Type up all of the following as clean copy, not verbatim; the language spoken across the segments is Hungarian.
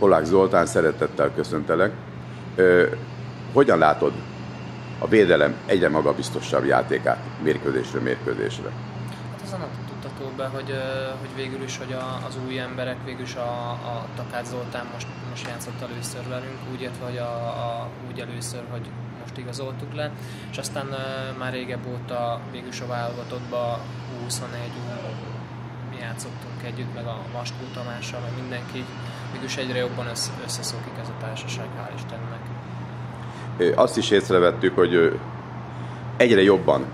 Polák Zoltán, szeretettel köszöntelek. Hogyan látod a védelem egyre magabiztosabb játékát mérkőzésről mérkőzésre? Hát az annak tudható be, hogy végül is hogy az új emberek, végül is a Takács Zoltán most játszott először velünk, úgy értve, hogy úgy először, hogy most igazoltuk le, és aztán már régebb óta végül is a válogatottba 21 mi játszottunk együtt, meg a Vaskó Tamással, meg mindenki, végülis egyre jobban összeszokik ez a társaság, hál' Istennek. Azt is észrevettük, hogy egyre jobban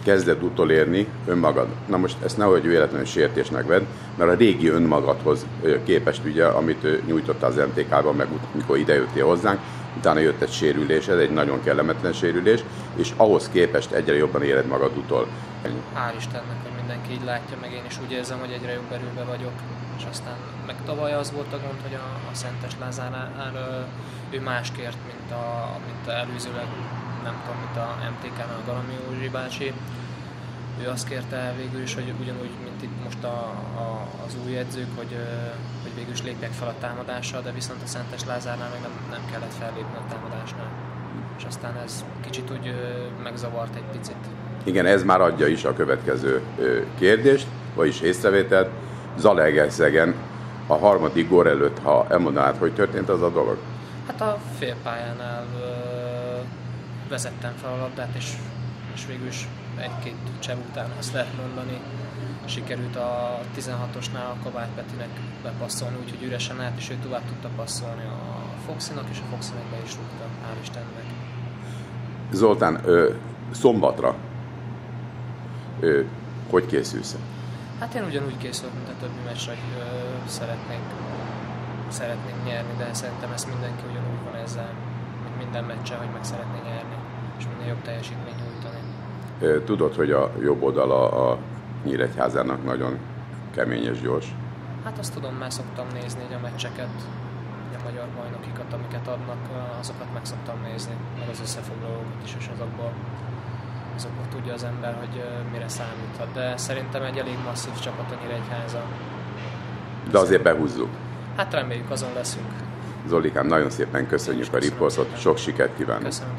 kezded utolérni önmagad. Na most ezt nehogy véletlenül sértésnek vedd, mert a régi önmagadhoz képest, ugye, amit nyújtotta az MTK-ban, meg mikor idejöttél hozzánk, utána jött egy sérülés, ez egy nagyon kellemetlen sérülés, és ahhoz képest egyre jobban éred magad utol. Hál' Istennek, hogy mindenki így látja, meg én is úgy érzem, hogy egyre jobb erőben vagyok. És aztán meg tavaly az volt a gond, hogy a Szentes Lázárnál ő más kért, mint előzőleg, nem tudom, mint a MTK-nál a Galami Józsi bácsi. Ő azt kérte végül is, hogy ugyanúgy, mint itt most az új edzők, hogy végül is lépjek fel a támadással, de viszont a Szentes Lázárnál meg nem kellett fellépni a támadásnál. És aztán ez kicsit úgy megzavart egy picit. Igen, ez már adja is a következő kérdést, vagyis észrevételt. Zalaegerszegen a harmadik gól előtt, ha elmondanád, hogy történt az a dolog? Hát a félpályánál vezettem fel a labdát, és végül is egy-két csev után, azt lehet mondani, sikerült a 16-osnál a Kovács Petinek bepasszolni, úgyhogy üresen állt, és ő tovább tudta passzolni a Foxinak, és a Foxi meg be is rúgta, hál' Istennek. Zoltán, szombatra hogy készülsz? Hát én ugyanúgy készülök, mint a többi meccsre, hogy szeretnénk nyerni, de szerintem ezt mindenki ugyanúgy van ezzel, mint minden meccsen, hogy meg szeretné nyerni, és minél jobb teljesítményt nyújtani. Tudod, hogy a jobb oldala a Nyíregyházának nagyon kemény és gyors? Hát azt tudom, mert szoktam nézni a meccseket, a magyar bajnokikat, amiket adnak, azokat meg szoktam nézni, meg az összefoglalókat is, és azokból tudja az ember, hogy mire számíthat. De szerintem egy elég masszív csapat a Nyíregyháza. De azért behúzzuk. Hát reméljük, azon leszünk. Zolikám, nagyon szépen köszönjük a riportot, sok sikert kívánok! Köszönöm.